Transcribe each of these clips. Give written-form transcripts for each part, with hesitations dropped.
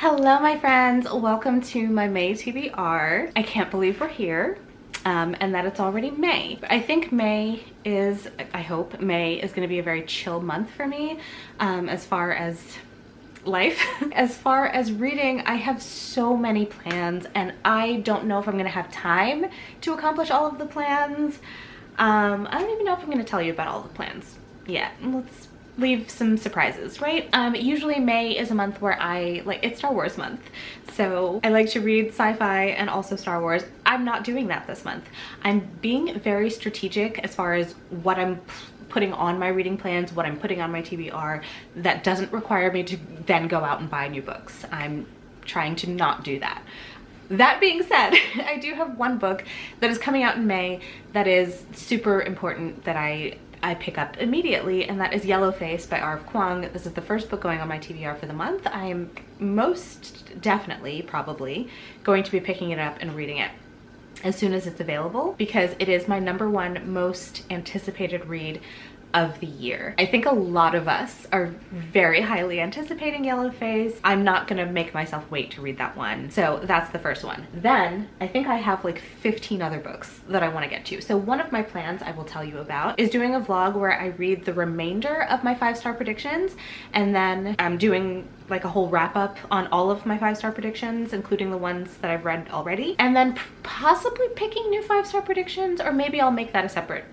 Hello my friends, welcome to my May TBR. I can't believe we're here and that it's already May. I think I hope May is going to be a very chill month for me as far as life. As far as reading, I have so many plans and I don't know if I'm going to have time to accomplish all of the plans. I don't even know if I'm going to tell you about all the plans yet. Let's leave some surprises, right? Usually May is a month where it's Star Wars month. So I like to read sci-fi and also Star Wars. I'm not doing that this month. I'm being very strategic as far as what I'm putting on my reading plans, what I'm putting on my TBR that doesn't require me to then go out and buy new books. I'm trying to not do that. That being said, I do have one book that is coming out in May that is super important that I pick up immediately, and that is Yellowface by R.F. Kuang. This is the first book going on my TBR for the month. I am most definitely, probably, going to be picking it up and reading it as soon as it's available because it is my #1 most anticipated read of the year. I think a lot of us are very highly anticipating Yellowface. I'm not gonna make myself wait to read that one. So that's the first one. Then I think I have like 15 other books that I wanna get to. So one of my plans I will tell you about is doing a vlog where I read the remainder of my 5-star predictions, and then I'm doing like a whole wrap up on all of my 5-star predictions, including the ones that I've read already, and then possibly picking new 5-star predictions, or maybe I'll make that a separate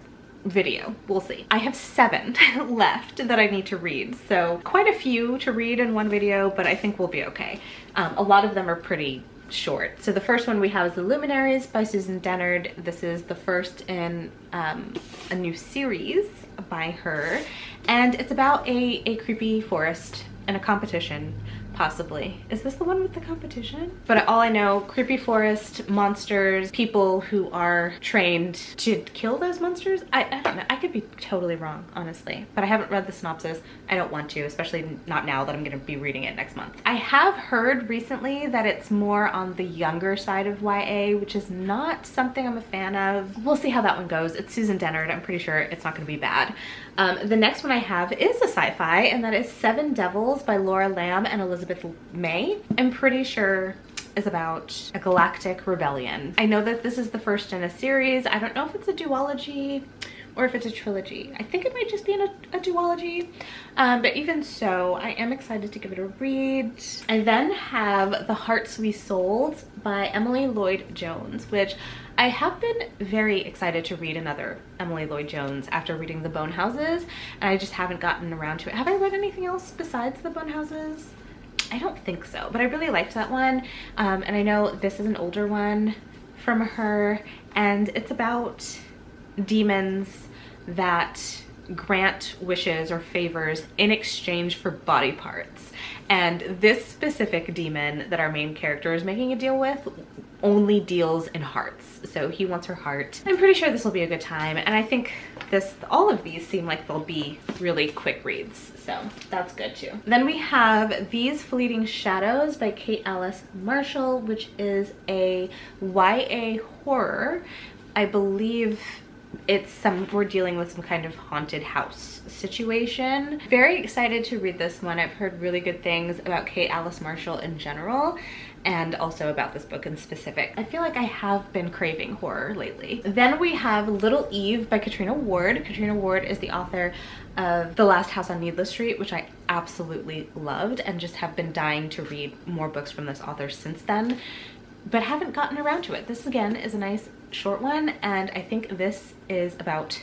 video. We'll see. I have 7 left that I need to read, so quite a few to read in one video, but I think we'll be okay. A lot of them are pretty short. So the first one we have is The Luminaries by Susan Dennard. This is the first in a new series by her, and it's about a creepy forest and a competition. Possibly. Is this the one with the competition? But all I know, creepy forest, monsters, people who are trained to kill those monsters. I don't know. I could be totally wrong, honestly. But I haven't read the synopsis. I don't want to, especially not now that I'm going to be reading it next month. I have heard recently that it's more on the younger side of YA, which is not something I'm a fan of. We'll see how that one goes. It's Susan Dennard. I'm pretty sure it's not going to be bad. The next one I have is a sci-fi, and that is Seven Devils by Laura Lamb and Elizabeth May. I'm pretty sure is about a galactic rebellion. I know that this is the first in a series. I don't know if it's a duology or if it's a trilogy. I think it might just be in a duology. But even so, I am excited to give it a read. I then have The Hearts We Sold by Emily Lloyd Jones, which I have been very excited to read another Emily Lloyd Jones after reading The Bone Houses, and I just haven't gotten around to it. Have I read anything else besides The Bone Houses? I don't think so, but I really liked that one. And I know this is an older one from her, and it's about demons that grant wishes or favors in exchange for body parts. And this specific demon that our main character is making a deal with only deals in hearts. So he wants her heart. I'm pretty sure this will be a good time, and I think all of these seem like they'll be really quick reads, so that's good too. Then we have These Fleeting Shadows by Kate Alice Marshall, which is a YA horror. I believe we're dealing with some kind of haunted house situation. Very excited to read this one. I've heard really good things about Kate Alice Marshall in general, and also about this book in specific. I feel like I have been craving horror lately. Then we have Little Eve by Katrina Ward. Katrina Ward is the author of The Last House on Needless Street, which I absolutely loved, and just have been dying to read more books from this author since then, but haven't gotten around to it. This again is a nice short one, and I think this is about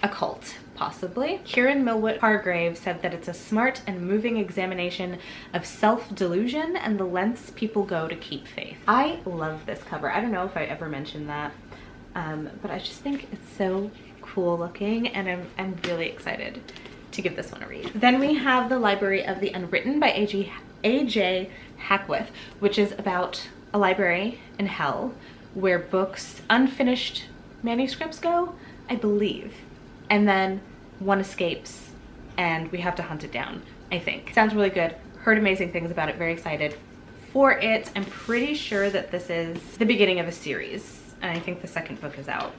a cult, possibly. Kieran Millwood Hargrave said that it's a smart and moving examination of self-delusion and the lengths people go to keep faith. I love this cover. I don't know if I ever mentioned that, but I just think it's so cool looking, and I'm really excited to give this one a read. Then we have The Library of the Unwritten by A.J. Hackworth, which is about a library in hell where books, unfinished manuscripts go, I believe. And then one escapes and we have to hunt it down, I think. Sounds really good. Heard amazing things about it. Very excited for it. I'm pretty sure that this is the beginning of a series, and I think the second book is out.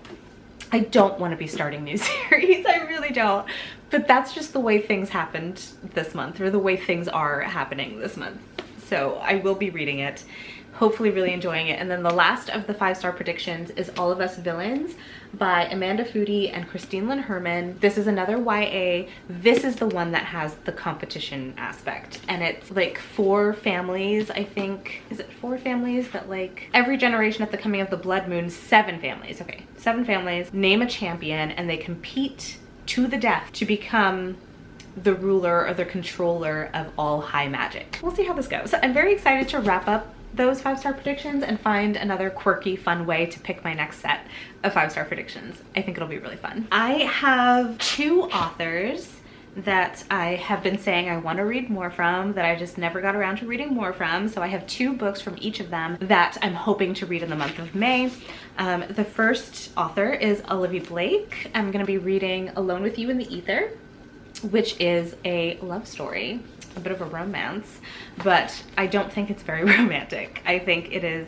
I don't want to be starting new series. I really don't. But that's just the way things happened this month, or the way things are happening this month. So I will be reading it, hopefully really enjoying it. And then the last of the 5-star predictions is All of Us Villains by Amanda Foody and Christine Lynn Herman. This is another YA. This is the one that has the competition aspect, and it's like 4 families, I think. Is it 4 families that, like, every generation at the coming of the blood moon, 7 families, okay, 7 families name a champion, and they compete to the death to become the ruler or the controller of all high magic. We'll see how this goes. So I'm very excited to wrap up those 5-star predictions and find another quirky, fun way to pick my next set of 5-star predictions. I think it'll be really fun. I have 2 authors that I have been saying I want to read more from, that I just never got around to reading more from. So I have 2 books from each of them that I'm hoping to read in the month of May. The first author is Olivia Blake. I'm going to be reading Alone with You in the Ether, which is a love story, a bit of a romance, but I don't think it's very romantic. I think it is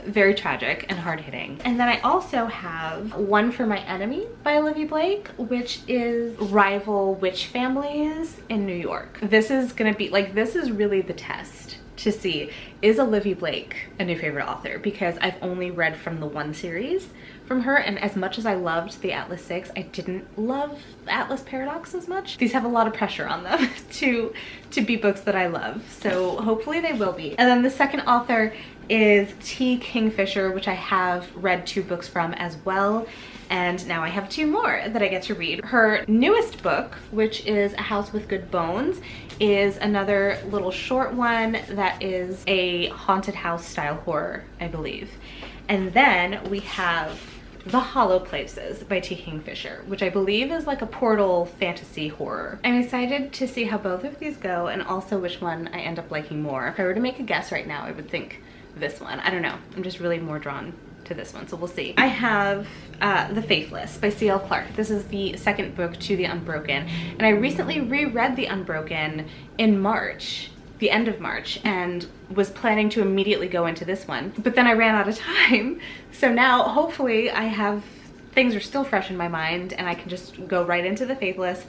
very tragic and hard-hitting. And then I also have One for My Enemy by Olivia Blake, which is rival witch families in New York. This is gonna be like, this is really the test to see, is Olivia Blake a new favorite author? Because I've only read from the 1 series from her, and as much as I loved the Atlas 6, I didn't love Atlas Paradox as much. These have a lot of pressure on them to be books that I love, so hopefully they will be. And then the second author is T. Kingfisher, which I have read 2 books from as well, and now I have 2 more that I get to read. Her newest book, which is A House with Good Bones, is another little short one that is a haunted house style horror, I believe. And then we have The Hollow Places by T. Kingfisher, which I believe is like a portal fantasy horror. I'm excited to see how both of these go, and also which one I end up liking more. If I were to make a guess right now, I would think this one. I don't know. I'm just really more drawn to this one, so we'll see. I have The Faithless by C.L. Clark. This is the second book to The Unbroken, and I recently reread The Unbroken in March, the end of March, and was planning to immediately go into this one, but then I ran out of time. So now hopefully I have, things are still fresh in my mind, and I can just go right into The Faithless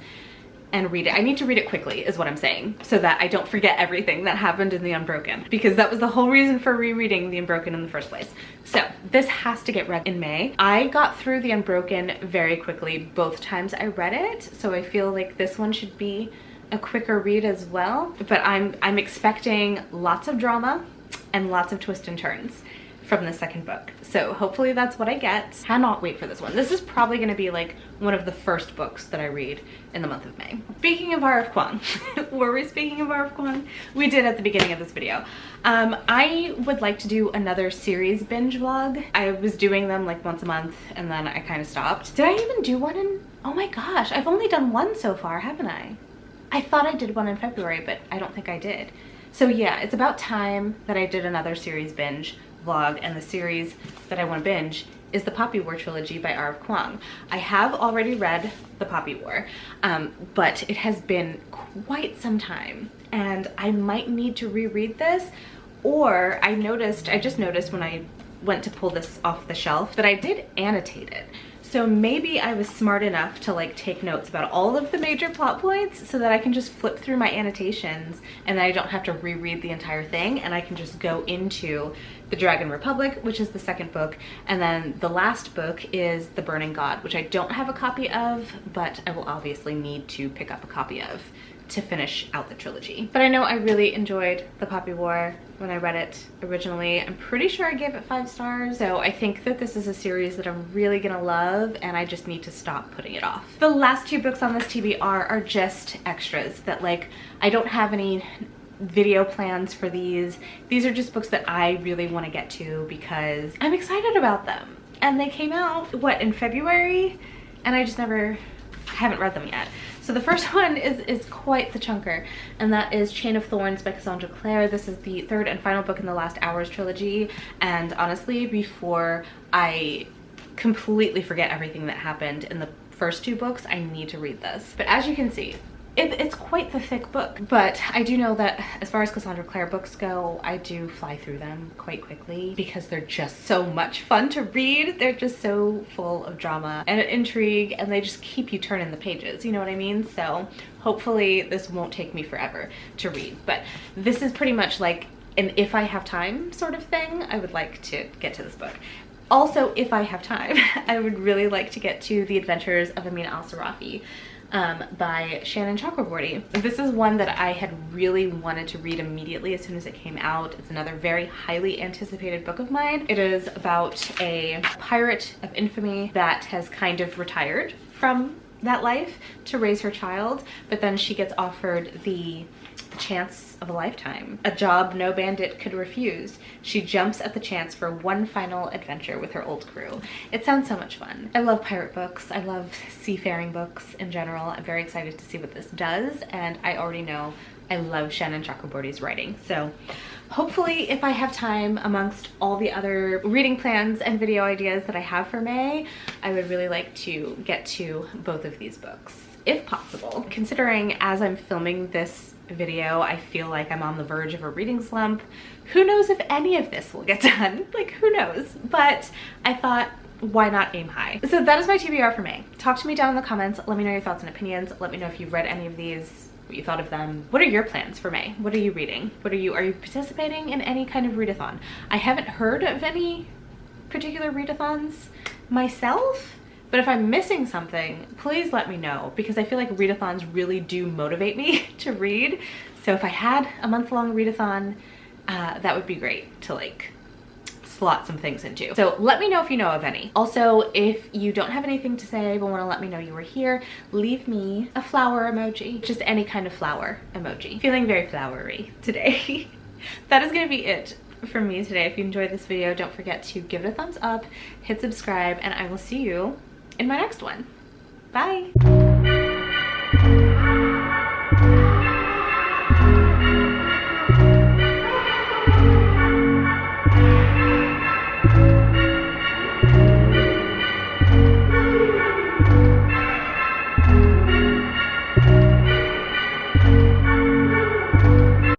and read it. I need to read it quickly is what I'm saying, so that I don't forget everything that happened in The Unbroken, because that was the whole reason for rereading The Unbroken in the first place. So this has to get read in May. I got through The Unbroken very quickly both times I read it, so I feel like this one should be a quicker read as well, but I'm expecting lots of drama and lots of twists and turns from the second book. So hopefully that's what I get. Cannot wait for this one. This is probably gonna be like one of the first books that I read in the month of May. Speaking of R.F. Kuang, were we speaking of R.F. Kuang? We did at the beginning of this video. I would like to do another series binge vlog. I was doing them like once a month and then I kind of stopped. Did I even do one in, oh my gosh, I've only done one so far, haven't I? I thought I did one in February, but I don't think I did. So yeah, it's about time that I did another series binge vlog, and the series that I want to binge is the Poppy War trilogy by R.F. Kuang. I have already read the Poppy War, but it has been quite some time, and I might need to reread this, or I just noticed when I went to pull this off the shelf that I did annotate it. So maybe I was smart enough to like take notes about all of the major plot points so that I can just flip through my annotations and then I don't have to reread the entire thing, and I can just go into The Dragon Republic, which is the second book, and then the last book is The Burning God, which I don't have a copy of, but I will obviously need to pick up a copy of to finish out the trilogy. But I know I really enjoyed The Poppy War when I read it originally. I'm pretty sure I gave it 5 stars. So I think that this is a series that I'm really gonna love, and I just need to stop putting it off. The last 2 books on this TBR are just extras that, like, I don't have any video plans for these. These are just books that I really want to get to because I'm excited about them. And they came out, what, in February? And I just haven't read them yet. So the first one is quite the chunker, and that is Chain of Thorns by Cassandra Clare. This is the 3rd and final book in the Last Hours trilogy, and honestly, before I completely forget everything that happened in the first 2 books, I need to read this. But as you can see, It's quite the thick book, but I do know that as far as Cassandra Clare books go, I do fly through them quite quickly because they're just so much fun to read. They're just so full of drama and intrigue, and they just keep you turning the pages, you know what I mean? So hopefully this won't take me forever to read, but this is pretty much like an if I have time sort of thing. I would like to get to this book. Also, if I have time, I would really like to get to The Adventures of Amina Al-Sarafi by Shannon Chakraborty. This is one that I had really wanted to read immediately as soon as it came out. It's another very highly anticipated book of mine. It is about a pirate of infamy that has kind of retired from that life to raise her child, but then she gets offered the chance of a lifetime, a job no bandit could refuse. She jumps at the chance for one final adventure with her old crew. It sounds so much fun. I love pirate books. I love seafaring books in general. I'm very excited to see what this does, and I already know I love Shannon Chakraborty's writing. So hopefully, if I have time amongst all the other reading plans and video ideas that I have for May, I would really like to get to both of these books, if possible. Considering as I'm filming this video, I feel like I'm on the verge of a reading slump. Who knows if any of this will get done? Like, who knows? But I thought, why not aim high? So that is my TBR for May. Talk to me down in the comments. Let me know your thoughts and opinions. Let me know if you've read any of these, what you thought of them. What are your plans for May? What are you reading? Are you participating in any kind of readathon? I haven't heard of any particular readathons myself, but if I'm missing something, please let me know, because I feel like readathons really do motivate me to read. So if I had a month-long readathon, that would be great to like slot some things into. So let me know if you know of any. Also, if you don't have anything to say but want to let me know you were here, leave me a flower emoji, just any kind of flower emoji. Feeling very flowery today. That is gonna be it for me today. If you enjoyed this video, don't forget to give it a thumbs up, hit subscribe, and I will see you in my next one. Bye.